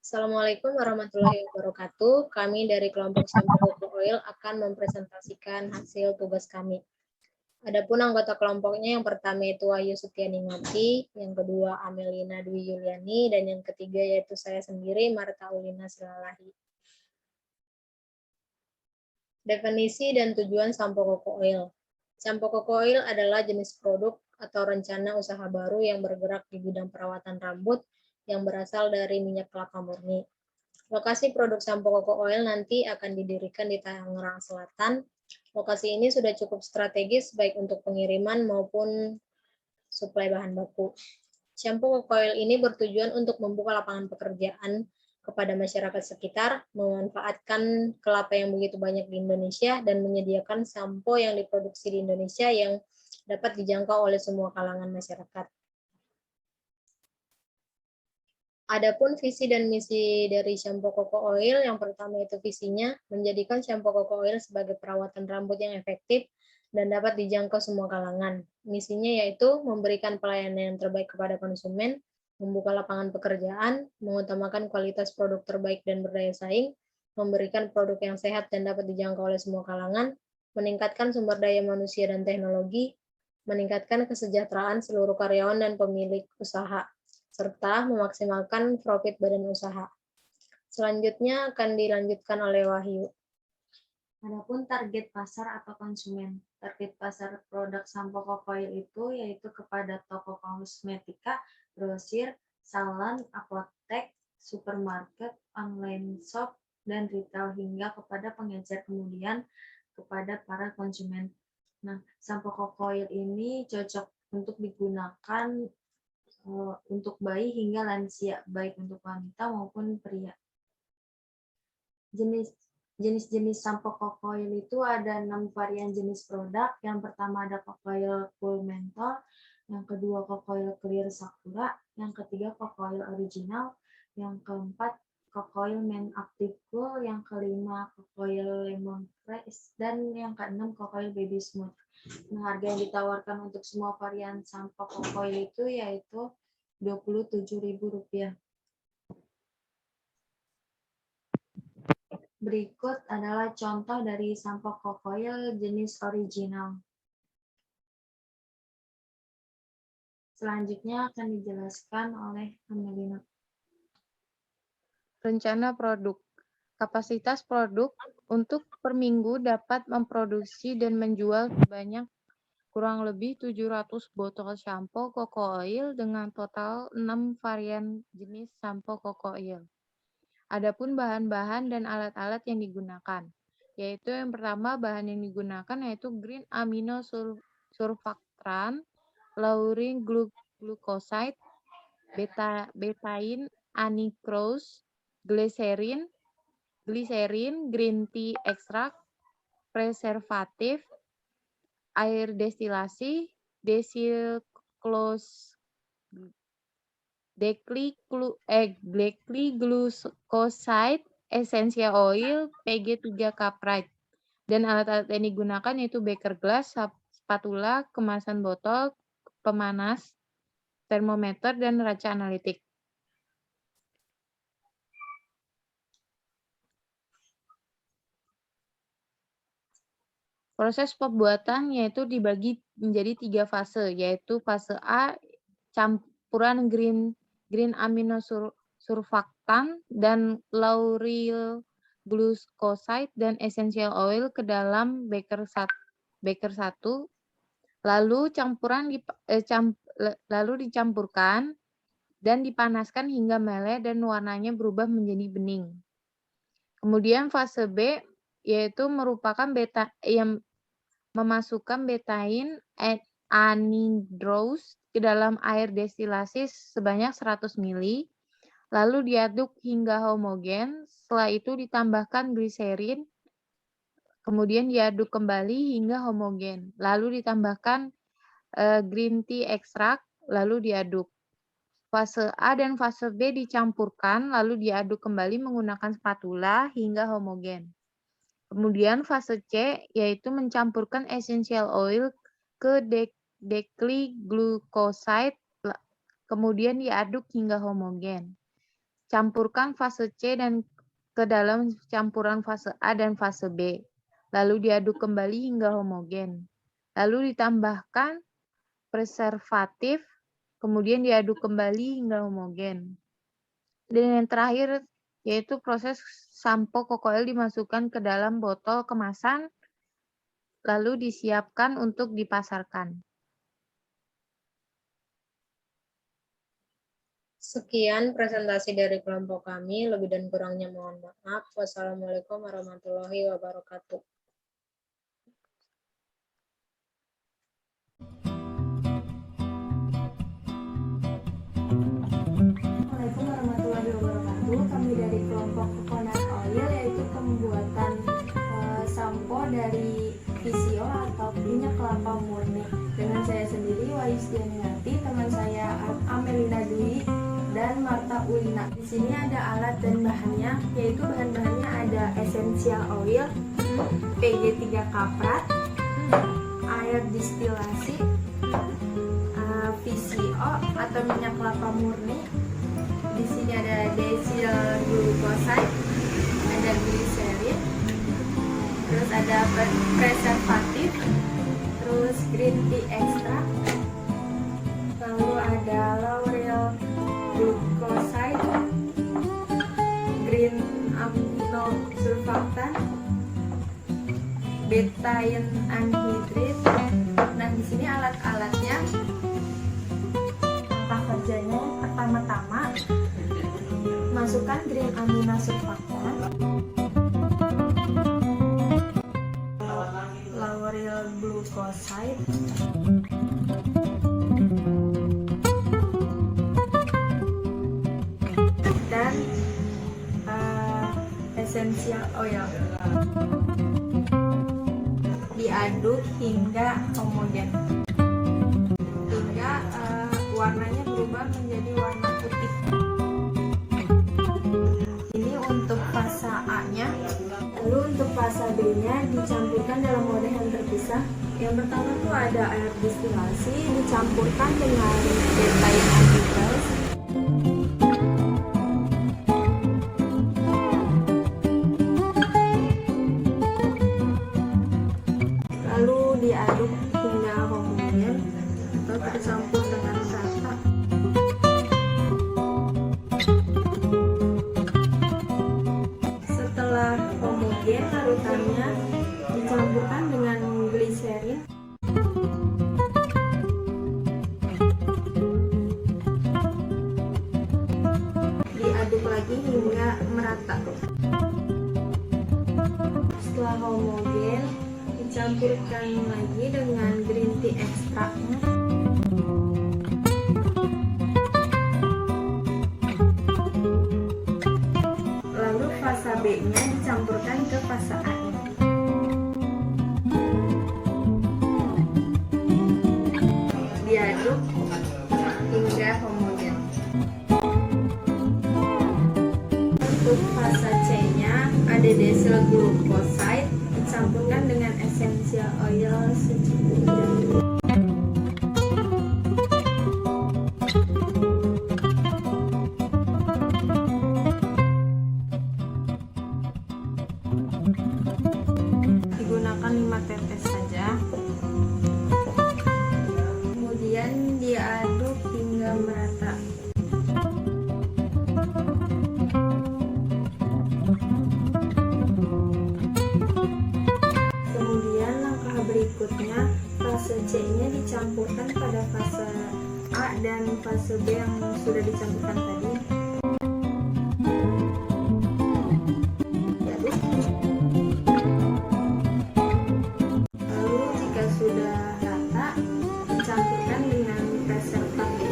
Assalamualaikum warahmatullahi wabarakatuh. Kami dari kelompok Shampoo Coco Oil akan mempresentasikan hasil tugas kami. Adapun anggota kelompoknya yang pertama itu Wahyu Setianingati, yang kedua Amelina Dwi Yuliani, dan yang ketiga yaitu saya sendiri, Marta Ulina Silalahi. Definisi dan tujuan Shampoo Coco Oil. Shampoo Coco Oil adalah jenis produk atau rencana usaha baru yang bergerak di bidang perawatan rambut yang berasal dari minyak kelapa murni. Lokasi produk Shampoo Coco Oil nanti akan didirikan di Tangerang Selatan. Lokasi ini sudah cukup strategis baik untuk pengiriman maupun suplai bahan baku. Shampoo Coco Oil ini bertujuan untuk membuka lapangan pekerjaan kepada masyarakat sekitar, memanfaatkan kelapa yang begitu banyak di Indonesia, dan menyediakan sampo yang diproduksi di Indonesia yang dapat dijangkau oleh semua kalangan masyarakat. Adapun visi dan misi dari Shampoo Coco Oil, yang pertama itu visinya menjadikan Shampoo Coco Oil sebagai perawatan rambut yang efektif dan dapat dijangkau semua kalangan. Misinya yaitu memberikan pelayanan yang terbaik kepada konsumen, membuka lapangan pekerjaan, mengutamakan kualitas produk terbaik dan berdaya saing, memberikan produk yang sehat dan dapat dijangkau oleh semua kalangan, meningkatkan sumber daya manusia dan teknologi, meningkatkan kesejahteraan seluruh karyawan dan pemilik usaha, serta memaksimalkan profit badan usaha. Selanjutnya akan dilanjutkan oleh Wahyu. Adapun target pasar atau konsumen. Target pasar produk Shampoo Coco Oil itu yaitu kepada toko kosmetika, grosir, salon, apotek, supermarket, online shop, dan retail hingga kepada pengecer, kemudian kepada para konsumen. Nah, Shampoo Coco Oil ini cocok untuk digunakan untuk bayi hingga lansia, baik untuk wanita maupun pria. Jenis-jenis Shampoo Coco Oil itu ada 6 varian jenis produk. Yang pertama ada Coco Oil Cool Menthol, yang kedua Coco Oil Clear Sakura, yang ketiga Coco Oil Original, yang keempat Coco Oil Men Active Cool, yang kelima Coco Oil Lemon Fresh, dan yang keenam Coco Oil Baby Smooth. Nah, harga yang ditawarkan untuk semua varian Shampoo Coco Oil itu yaitu Rp27.000. Berikut adalah contoh dari Shampoo Coco Oil jenis original. Selanjutnya akan dijelaskan oleh Amelina. Rencana produk. Kapasitas produk untuk per minggu dapat memproduksi dan menjual sebanyak kurang lebih 700 botol shampoo Coco Oil dengan total 6 varian jenis shampoo Coco Oil. Adapun bahan-bahan dan alat-alat yang digunakan, yaitu yang pertama bahan yang digunakan yaitu green amino surfactant, lauryl glucoside, betaine anicrose, glycerin, green tea extract, preservatif, air destilasi, glycoside, essential oil, PG3 Caprite. Dan alat-alat yang digunakan yaitu beker gelas, spatula, kemasan botol, pemanas, termometer, dan raca analitik. Proses pembuatan yaitu dibagi menjadi 3 fase, yaitu fase A, campuran green amino surfactant dan lauryl glucoside dan essential oil ke dalam beker 1. Lalu dicampurkan dan dipanaskan hingga meleleh dan warnanya berubah menjadi bening. Kemudian fase B yaitu merupakan memasukkan betaine anhydrous ke dalam air destilasi sebanyak 100 ml, lalu diaduk hingga homogen. Setelah itu ditambahkan gliserin, kemudian diaduk kembali hingga homogen, lalu ditambahkan green tea extract, lalu diaduk. Fase A dan fase B dicampurkan, lalu diaduk kembali menggunakan spatula hingga homogen. Kemudian fase C yaitu mencampurkan essential oil ke decliglucoside, kemudian diaduk hingga homogen. campurkan fase C dan ke dalam campuran fase A dan fase B. Lalu diaduk kembali hingga homogen. Lalu ditambahkan preservatif, kemudian diaduk kembali hingga homogen. Dan yang terakhir yaitu proses sampo koko oil dimasukkan ke dalam botol kemasan, lalu disiapkan untuk dipasarkan. Sekian presentasi dari kelompok kami, lebih dan kurangnya mohon maaf. Wassalamualaikum warahmatullahi wabarakatuh. Assalamualaikum warahmatullahi wabarakatuh. Kami dari kelompok Coconut Oil, yaitu pembuatan sampo dari VCO atau minyak kelapa murni. Dengan saya sendiri, Wais Dianinati, teman saya Amelina Dwi, dan Marta Ulina. Di sini ada alat dan bahannya, yaitu bahan-bahannya ada essential oil, PG3 kaprat, air distilasi, VCO atau minyak kelapa murni. Di sini ada desil glucoside, ada glycerin, terus ada preservatif, terus green tea extract, lalu ada laurel glucoside, green amino surfactant, betaine anhydride. Nah, di sini alat-alatnya. Kerjanya pertama-tama masukkan green amino surfactant, laurel glucoside, dan essential oil. Diaduk hingga homogen, hingga warnanya berubah menjadi warna putih. Ini untuk fase A-nya. Lalu untuk fase B-nya dicampurkan dalam wadah yang terpisah. Yang pertama tuh ada air distilasi dicampurkan dengan betaine anhydride. Lalu diaduk hingga homogen atau tercampur dengan rata. Setelah homogen, larutannya dicampurkan dengan glycerin. Diaduk lagi hingga merata. Setelah homogen, dicampurkan lagi dengan green tea extract-nya. Lalu fase B-nya dicampurkan ke fase A. Diaduk hingga homogen. Untuk fase C-nya ada desil glucoside dicampurkan dengan essential oil secukupnya. Digunakan 5 tetes saja. Kemudian diaduk hingga merata. Kemudian langkah berikutnya, fase C-nya dicampurkan pada fase A dan fase B yang sudah dicampurkan tadi. Lalu jika sudah rata, dicampurkan dengan preservatif.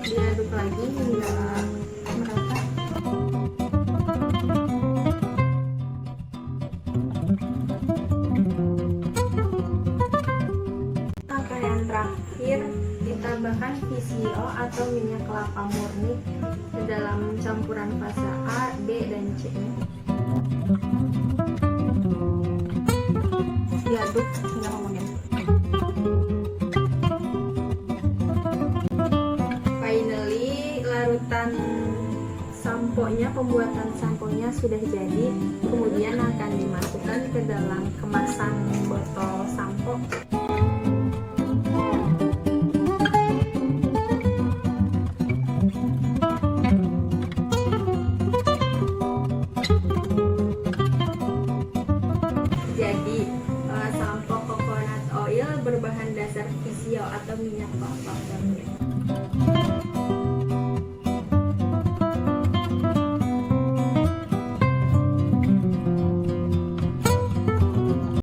Diaduk lagi hingga merata. Langkah yang terakhir, ditambahkan VCO atau minyak kelapa murni ke dalam campuran fase A, B, dan C. Diaduk hingga homogen. pembuatan samponya sudah jadi, kemudian akan dimasukkan ke dalam kemasan botol sampo. Jadi, sampo coconut oil berbahan dasar fish oil atau minyak kelapa.